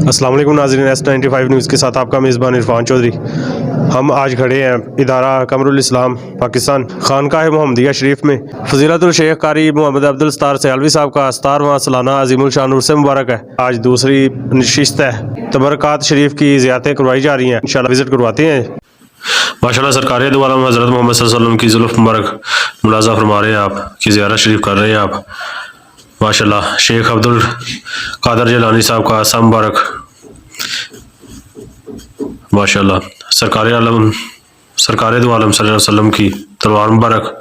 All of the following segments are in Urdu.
السلام علیکم ناظرین، S95 نیوز کے ساتھ آپ کا میزبان عرفان چودھری۔ ہم آج کھڑے ہیں ادارہ قمر الاسلام پاکستان خانقاہ محمدیہ شریف میں۔ فضیلت الشیخ قاری محمد عبدالستار سیالوی صاحب کا 17واں سالانہ عظیم الشان عرس مبارک ہے۔ آج دوسری نشست ہے، تبرکات شریف کی زیارتیں کروائی جا رہی ہیں، انشاءاللہ وزٹ کرواتے ہیں۔ ماشاءاللہ سرکار دو عالم حضرت محمد صلی اللہ علیہ وسلم کی زلف مبارک ملازہ فرما رہے ہیں، آپ کی زیارت شریف کر رہے ہیں آپ۔ ماشاءاللہ شیخ عبد القادر جیلانی صاحب کا عصا مبارک، ماشاءاللہ سرکار دو عالم صلی اللہ علیہ وسلم کی تلوار مبارک،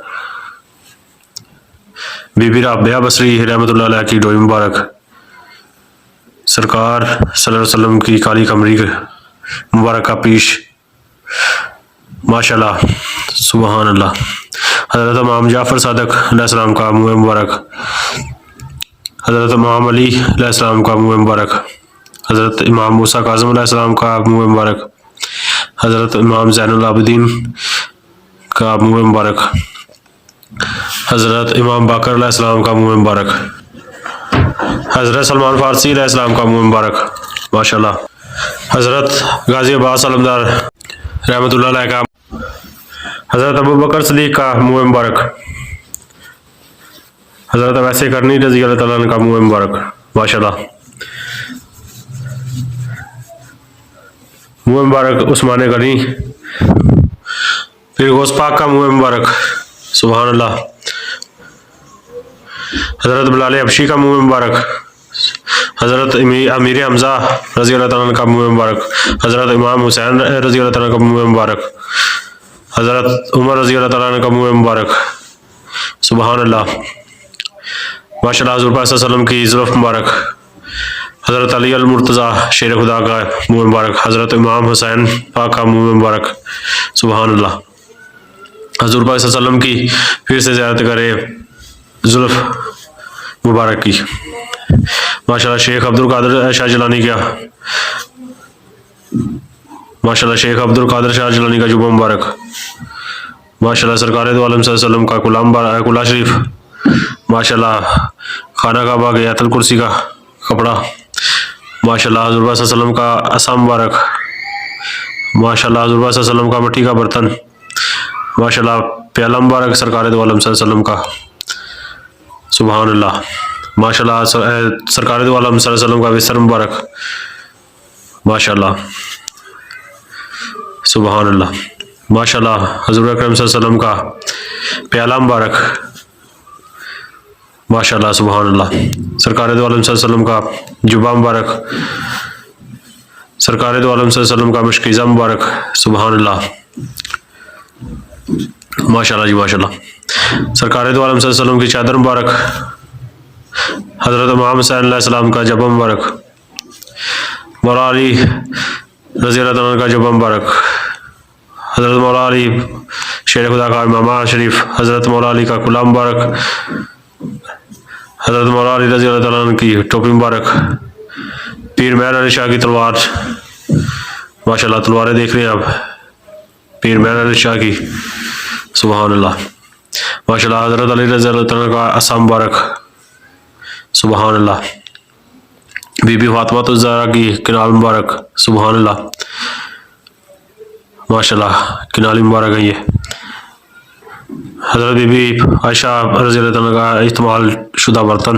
بی بی رابعہ بصری رحمۃ اللہ علیہ کی ڈوئی مبارک، سرکار صلی اللہ علیہ وسلم کی کالی کمری مبارک کا پیش، ماشاءاللہ سبحان اللہ، حضرت امام جعفر صادق علیہ السلام کا منہ مبارک، حضرت امام علی علیہ السلام کا منہ مبارک، حضرت امام موسیٰ کاظم علیہ السلام کا منہ مبارک، حضرت امام زین العابدین کا منہ مبارک، حضرت امام باقر علیہ السلام کا منہ مبارک، حضرت سلمان فارسی علیہ السلام کا منہ مبارک، ماشاءاللہ حضرت غازی عباس علمدار رحمۃ اللہ علیہ کا، حضرت ابو بکر صدیق کا منہ مبارک، حضرت ویسے کرنی رضی اللہ تعالیٰ عنہ کا منہ مبارک، ماشاءاللہ منہ مبارک عثمان غنی پھر غوث پاک کا منہ مبارک، سبحان اللہ، حضرت بلال حبشی کا منہ مبارک، حضرت امیر حمزہ رضی اللہ تعالیٰ عنہ کا منہ مبارک، حضرت امام حسین رضی اللہ تعالیٰ عنہ کا منہ مبارک، حضرت عمر رضی اللہ تعالیٰ عنہ کا منہ مبارک، سبحان اللہ، ماشاءاللہ حضور پاک صلی اللہ علیہ وسلم کی زلف مبارک، حضرت علی المرتضیٰ شیر خدا کا منہ مبارک، حضرت امام حسین پاک کا منہ مبارک، سبحان اللہ، حضور پاک صلی اللہ علیہ وسلم کی پھر سے زیارت کرے زلف مبارک کی، ماشاءاللہ شیخ عبد القادر شاہ جیلانی کا، ماشاءاللہ شیخ عبد القادر شاہ جیلانی کا جبہ مبارک، ماشاءاللہ سرکار دو عالم صلی اللہ علیہ وسلم کا کلہ شریف، ماشاءاللہ خانہ کعبہ کے آیت الکرسی کا کپڑا، ماشاءاللہ حضور پاک صلی اللہ علیہ وسلم کا عصا مبارک، ماشاءاللہ حضور پاک صلی اللہ علیہ وسلم کا مٹی کا برتن، ماشاءاللہ پیالہ مبارک سرکار دو عالم صلی اللہ علیہ وسلم کا، سبحان اللہ، ماشاءاللہ سرکار دو عالم صلی اللہ علیہ وسلم کا وسر مبارک، ماشاءاللہ سبحان اللہ، ماشاءاللہ حضور اکرم صلی اللہ علیہ وسلم کا پیالہ مبارک، ماشاءاللہ سبحان اللہ، سرکار دو عالم صلی اللہ علیہ وسلم کا جبہ مبارک، سرکار دو عالم صلی اللہ علیہ وسلم کا مشکیزہ مبارک، سبحان اللہ، ماشاءاللہ جی ماشاءاللہ، سرکار دو عالم صلی اللہ علیہ وسلم کی چادر مبارک، حضرت امام حسین علیہ السلام کا جبہ مبارک، مولا علی رضی اللہ تعالیٰ عنہ کا جبہ مبارک، حضرت مولا علی شیر خدا کا امامہ شریف، حضرت مولا علی کا کلہ مبارک، حضرت مولا علی رضی اللہ تعالیٰ عنہ کی ٹوپی مبارک، پیر مہر علی شاہ کی تلوار، ماشاءاللہ تلواریں دیکھ رہے ہیں آپ پیر مہر علی شاہ کی، سبحان اللہ، ماشاءاللہ حضرت علی رضی اللہ تعالیٰ عنہ کا عصا مبارک، سبحان اللہ، بی بی فاطمہ الزہرا کی کنال مبارک، سبحان اللہ، ماشاءاللہ کنالی مبارک ہے یہ، حضرت بی بی عائشہ رضی اللہ تعالیٰ کا استعمال شدہ برتن،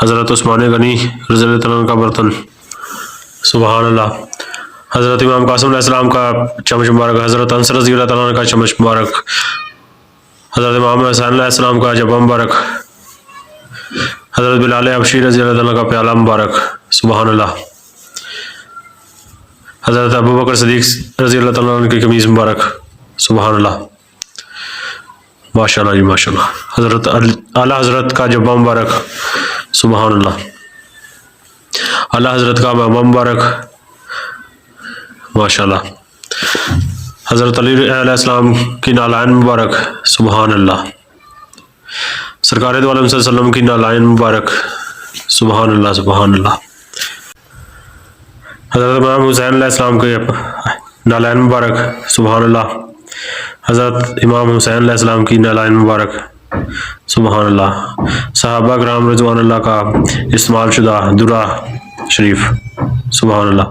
حضرت عثمان غنی رضی اللہ تعالیٰ کا برتن، سبحان اللہ، حضرت امام قاسم علیہ السلام کا چمچ مبارک، حضرت انس رضی اللہ تعالیٰ کا چمچ مبارک، حضرت امام حسین علیہ السلام کا جبہ مبارک، حضرت بلال حبشی رضی اللہ تعالیٰ کا پیالہ مبارک، سبحان اللہ، حضرت ابو بکر صدیق رضی اللہ تعالیٰ عنہ کی قمیض مبارک، سبحان اللہ، ماشاءاللہ جی ماشاءاللہ، حضرت اعلیٰ حضرت کا جبہ مبارک، سبحان اللہ، اعلیٰ حضرت کا امامہ مبارک، ماشاءاللہ، حضرت علی علیہ السلام کی نالائن مبارک، سبحان اللہ، سرکار دو عالم صلی اللہ علیہ وسلم کی نالائن مبارک، سبحان اللہ سبحان اللہ، حضرت امام حسین علیہ السلام کے نالائن مبارک، سبحان اللہ، حضرت امام حسین علیہ السلام کی نالائن مبارک، سبحان اللہ، صحابہ کرام رضوان اللہ کا استعمال شدہ درہ شریف، سبحان اللہ۔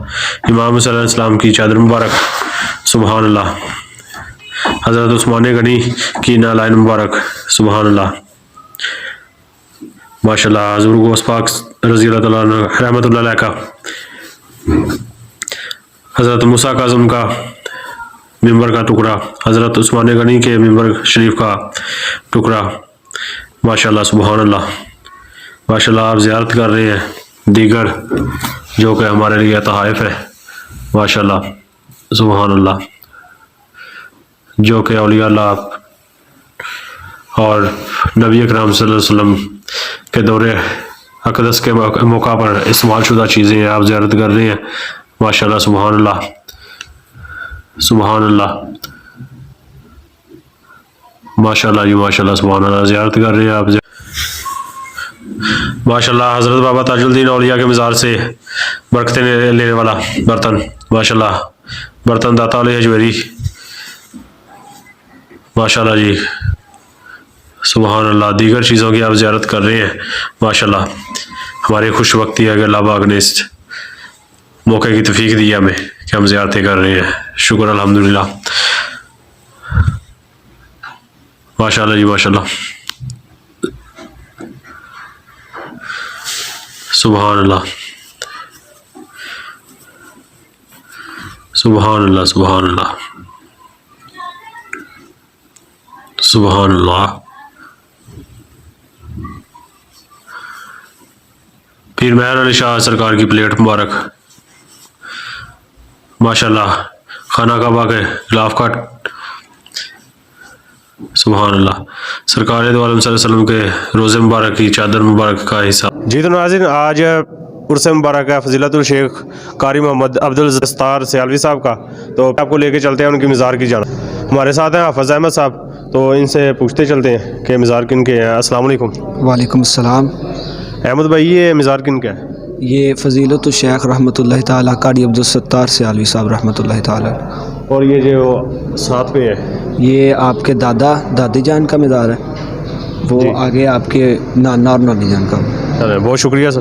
امام حسین علیہ السلام کی چادر مبارک، سبحان اللہ۔ حضرت عثمان غنی کی نالائن مبارک، سبحان اللہ، ماشاء اللہ۔ حضور غوث پاک رضی اللہ تعالیٰ عنہ رحمۃ اللہ علیہ کا، حضرت موسیٰ کاظم کا ممبر کا ٹکڑا، حضرت عثمان غنی کے ممبر شریف کا ٹکڑا، ماشاء اللہ، سبحان اللہ، ماشاء اللہ۔ آپ زیارت کر رہے ہیں دیگر جو کہ ہمارے لیے تحائف ہے، ماشاء اللہ، سبحان اللہ، جو کہ اولیاء اللہ اور نبی اکرم صلی اللہ علیہ وسلم کے دور اقدس کے موقع پر استعمال شدہ چیزیں ہیں، آپ زیارت کر رہے ہیں، ماشاء اللہ، سبحان اللہ، سبحان اللہ، ماشاء اللہ جی، ماشاء اللہ، سبحان اللہ، زیارت کر رہے ہیں آپ، ماشاء اللہ۔ حضرت بابا تاج الدین اولیاء کے مزار سے برکتیں لینے والا برتن، ماشاء اللہ، برتن داتا علیہ حجویری، ماشاء اللہ جی، سبحان اللہ۔ دیگر چیزوں کی آپ زیارت کر رہے ہیں، ماشاء اللہ۔ ہماری خوش وقتی ہے کہ اللہ پاک نے اس موقع کی توفیق دی ہمیں کہ ہم زیارتیں کر رہے ہیں، شکر الحمدللہ، ماشاء اللہ جی، ماشاء اللہ، سبحان اللہ، سبحان اللہ، سبحان اللہ، سبحان اللہ۔ پیر مہر علی شاہ سرکار کی پلیٹ مبارک، ماشاء اللہ، خانہ کعبہ کے غلاف کا، سبحان اللہ، سرکار دو عالم صلی اللہ علیہ وسلم کے روزے مبارک کی چادر مبارک کا حصہ۔ جی تو ناظرین، آج عرس مبارک ہے فضیلت الشیخ قاری محمد عبدالستار سیالوی صاحب کا، تو آپ کو لے کے چلتے ہیں ان کی مزار کی جانب۔ ہمارے ساتھ ہیں حافظ احمد صاحب، تو ان سے پوچھتے چلتے ہیں کہ مزار کن کے ہیں۔ السلام علیکم۔ وعلیکم السلام۔ احمد بھائی، یہ مزار کن کا ہے؟ یہ فضیلت الشیخ رحمۃ اللہ تعالیٰ قاری عبدالستار سیالوی صاحب رحمۃ اللہ تعالیٰ۔ اور یہ جو ساتھ پہ ہے، یہ آپ کے دادی جان کا مزار ہے، وہ جی۔ آگے آپ کے نانا اور نانی جان کا۔ بہت شکریہ سر۔